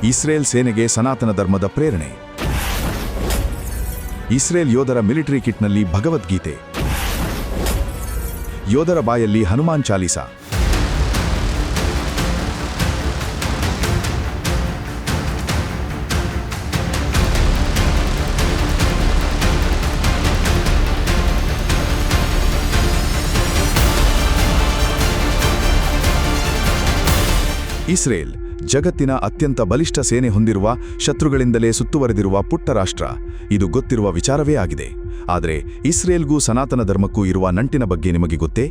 Israel ಸೇನೆಗೆ ಸನಾತನ ಧರ್ಮದ ಪ್ರೇರಣೆ. ಇಸ್ರೇಲ್ ಯೋಧರ ಮಿಲಿಟರಿ ಕಿಟ್ನಲ್ಲಿ ಭಗವದ್ಗೀತೆ. ಯೋಧರ ಬಾಯಲ್ಲಿ ಹನುಮಾನ್ ಚಾಲೀಸಾ. ಇಸ್ರೇಲ್ ಜಗತ್ತಿನ ಅತ್ಯಂತ ಬಲಿಷ್ಠ ಸೇನೆ ಹೊಂದಿರುವ, ಶತ್ರುಗಳಿಂದಲೇ ಸುತ್ತುವರೆದಿರುವ ಪುಟ್ಟ ರಾಷ್ಟ್ರ. ಇದು ಗೊತ್ತಿರುವ ವಿಚಾರವೇ ಆಗಿದೆ. ಆದರೆ ಇಸ್ರೇಲ್ಗೂ ಸನಾತನ ಧರ್ಮಕ್ಕೂ ಇರುವ ನಂಟಿನ ಬಗ್ಗೆ ನಿಮಗೆ ಗೊತ್ತೇ?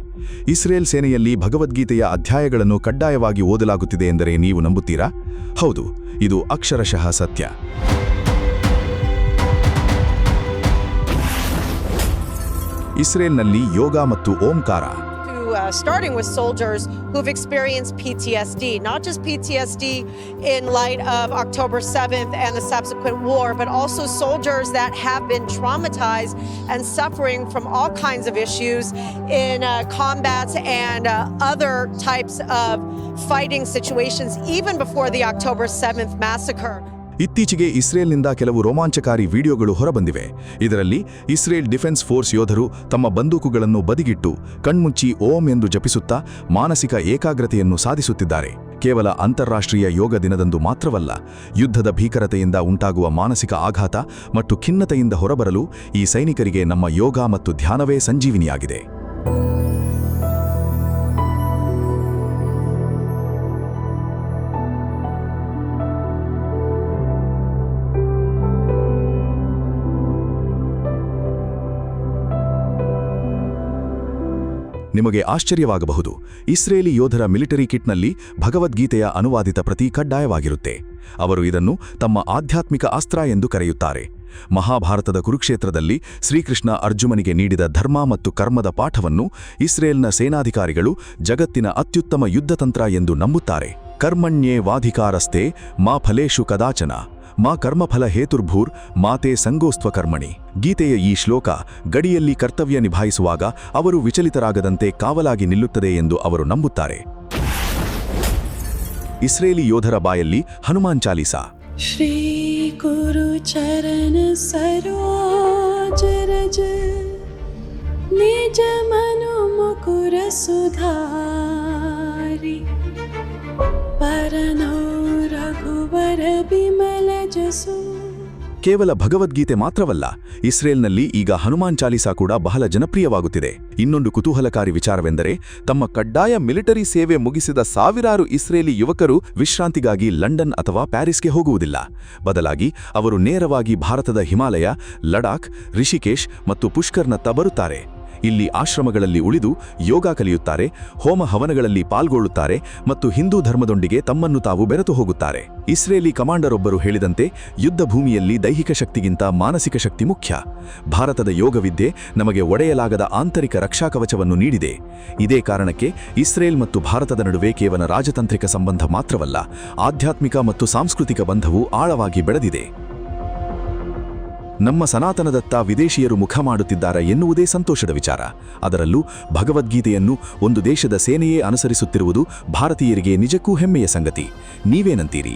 ಇಸ್ರೇಲ್ ಸೇನೆಯಲ್ಲಿ ಭಗವದ್ಗೀತೆಯ ಅಧ್ಯಾಯಗಳನ್ನು ಕಡ್ಡಾಯವಾಗಿ ಓದಲಾಗುತ್ತಿದೆ ಎಂದರೆ ನೀವು ನಂಬುತ್ತೀರಾ? ಹೌದು, ಇದು ಅಕ್ಷರಶಃ ಸತ್ಯ. ಇಸ್ರೇಲ್ನಲ್ಲಿ ಯೋಗ ಮತ್ತು ಓಂಕಾರ. Starting with soldiers who've experienced PTSD, not just PTSD in light of October 7th and the subsequent war, but also soldiers that have been traumatized and suffering from all kinds of issues in combats and other types of fighting situations even before the October 7th massacre. ಇತ್ತೀಚೆಗೆ ಇಸ್ರೇಲ್ನಿಂದ ಕೆಲವು ರೋಮಾಂಚಕಾರಿ ವಿಡಿಯೋಗಳು ಹೊರಬಂದಿವೆ. ಇದರಲ್ಲಿ Israel defence force ಯೋಧರು ತಮ್ಮ ಬಂದೂಕುಗಳನ್ನು ಬದಿಗಿಟ್ಟು ಕಣ್ಮುಚ್ಚಿ ಓಂ ಎಂದು ಜಪಿಸುತ್ತಾ ಮಾನಸಿಕ ಏಕಾಗ್ರತೆಯನ್ನು ಸಾಧಿಸುತ್ತಿದ್ದಾರೆ. ಕೇವಲ ಅಂತಾರಾಷ್ಟ್ರೀಯ ಯೋಗ ದಿನದಂದು ಮಾತ್ರವಲ್ಲ, ಯುದ್ಧದ ಭೀಕರತೆಯಿಂದ ಉಂಟಾಗುವ ಮಾನಸಿಕ ಆಘಾತ ಮತ್ತು ಖಿನ್ನತೆಯಿಂದ ಹೊರಬರಲು ಈ ಸೈನಿಕರಿಗೆ ನಮ್ಮ ಯೋಗ ಮತ್ತು ಧ್ಯಾನವೇ ಸಂಜೀವಿನಿಯಾಗಿದೆ. ನಿಮಗೆ ಆಶ್ಚರ್ಯವಾಗಬಹುದು, ಇಸ್ರೇಲಿ ಯೋಧರ ಮಿಲಿಟರಿ ಕಿಟ್ನಲ್ಲಿ ಭಗವದ್ಗೀತೆಯ ಅನುವಾದಿತ ಪ್ರತಿ ಕಡ್ಡಾಯವಾಗಿರುತ್ತೆ. ಅವರು ಇದನ್ನು ತಮ್ಮ ಆಧ್ಯಾತ್ಮಿಕ ಅಸ್ತ್ರ ಎಂದು ಕರೆಯುತ್ತಾರೆ. ಮಹಾಭಾರತದ ಕುರುಕ್ಷೇತ್ರದಲ್ಲಿ ಶ್ರೀಕೃಷ್ಣ ಅರ್ಜುನನಿಗೆ ನೀಡಿದ ಧರ್ಮ ಮತ್ತು ಕರ್ಮದ ಪಾಠವನ್ನು ಇಸ್ರೇಲ್ನ ಸೇನಾಧಿಕಾರಿಗಳು ಜಗತ್ತಿನ ಅತ್ಯುತ್ತಮ ಯುದ್ಧತಂತ್ರ ಎಂದು ನಂಬುತ್ತಾರೆ. ಕರ್ಮಣ್ಯೇ ವಾಧಿಕಾರಸ್ತೆ ಮಾ ಫಲೇಷು ಕದಾಚನ ಮಾ ಕರ್ಮಫಲ ಹೇತುರ್ಭೂರ್ ಮಾತೆ ಸಂಗೋಸ್ತ್ವ ಕರ್ಮಣಿ. ಗೀತೆಯ ಈ ಶ್ಲೋಕ ಗಡಿಯಲ್ಲಿ ಕರ್ತವ್ಯ ನಿಭಾಯಿಸುವಾಗ ಅವರು ವಿಚಲಿತರಾಗದಂತೆ ಕಾವಲಾಗಿ ನಿಲ್ಲುತ್ತದೆ ಎಂದು ಅವರು ನಂಬುತ್ತಾರೆ. ಇಸ್ರೇಲಿ ಯೋಧರ ಬಾಯಲ್ಲಿ ಹನುಮಾನ್ ಚಾಲೀಸಾ. ಶ್ರೀ ಗುರು ಚರಣ ಸರೋಜ ರಜ ನಿಜ ಮನು ಮುಕುರ ಸುಧಾರಿ ಪರನೋ ರಘುವರ ಬಿಮಲ ಜಸು. ಕೇವಲ ಭಗವದ್ಗೀತೆ ಮಾತ್ರವಲ್ಲ, ಇಸ್ರೇಲ್ನಲ್ಲಿ ಈಗ ಹನುಮಾನ್ ಚಾಲೀಸಾ ಕೂಡ ಬಹಳ ಜನಪ್ರಿಯವಾಗುತ್ತಿದೆ. ಇನ್ನೊಂದು ಕುತೂಹಲಕಾರಿ ವಿಚಾರವೆಂದರೆ, ತಮ್ಮ ಕಡ್ಡಾಯ ಮಿಲಿಟರಿ ಸೇವೆ ಮುಗಿಸಿದ ಸಾವಿರಾರು ಇಸ್ರೇಲಿ ಯುವಕರು ವಿಶ್ರಾಂತಿಗಾಗಿ ಲಂಡನ್ ಅಥವಾ ಪ್ಯಾರಿಸ್ಗೆ ಹೋಗುವುದಿಲ್ಲ. ಬದಲಾಗಿ ಅವರು ನೇರವಾಗಿ ಭಾರತದ ಹಿಮಾಲಯ, ಲಡಾಖ್, ರಿಷಿಕೇಶ್ ಮತ್ತು ಪುಷ್ಕರ್ನತ್ತ ಬರುತ್ತಾರೆ. ಇಲ್ಲಿ ಆಶ್ರಮಗಳಲ್ಲಿ ಉಳಿದು ಯೋಗ ಕಲಿಯುತ್ತಾರೆ, ಹೋಮ ಹವನಗಳಲ್ಲಿ ಪಾಲ್ಗೊಳ್ಳುತ್ತಾರೆ ಮತ್ತು ಹಿಂದೂ ಧರ್ಮದೊಂದಿಗೆ ತಮ್ಮನ್ನು ತಾವು ಬೆರೆತು ಹೋಗುತ್ತಾರೆ. ಇಸ್ರೇಲಿ ಕಮಾಂಡರ್ ಒಬ್ಬರು ಹೇಳಿದಂತೆ, ಯುದ್ಧ ಭೂಮಿಯಲ್ಲಿ ದೈಹಿಕ ಶಕ್ತಿಗಿಂತ ಮಾನಸಿಕ ಶಕ್ತಿ ಮುಖ್ಯ. ಭಾರತದ ಯೋಗವಿದ್ಯೆ ನಮಗೆ ಒಡೆಯಲಾಗದ ಆಂತರಿಕ ರಕ್ಷಾಕವಚವನ್ನು ನೀಡಿದೆ. ಇದೇ ಕಾರಣಕ್ಕೆ ಇಸ್ರೇಲ್ ಮತ್ತು ಭಾರತದ ನಡುವೆ ಕೇವಲ ರಾಜತಾಂತ್ರಿಕ ಸಂಬಂಧ ಮಾತ್ರವಲ್ಲ, ಆಧ್ಯಾತ್ಮಿಕ ಮತ್ತು ಸಾಂಸ್ಕೃತಿಕ ಬಂಧವು ಆಳವಾಗಿ ಬೆಳೆದಿದೆ. ನಮ್ಮ ಸನಾತನದತ್ತ ವಿದೇಶಿಯರು ಮುಖ ಮಾಡುತ್ತಿದ್ದಾರೆ ಎನ್ನುವುದೇ ಸಂತೋಷದ ವಿಚಾರ. ಅದರಲ್ಲೂ ಭಗವದ್ಗೀತೆಯನ್ನು ಒಂದು ದೇಶದ ಸೇನೆಯೇ ಅನುಸರಿಸುತ್ತಿರುವುದು ಭಾರತೀಯರಿಗೆ ನಿಜಕ್ಕೂ ಹೆಮ್ಮೆಯ ಸಂಗತಿ. ನೀವೇನಂತೀರಿ?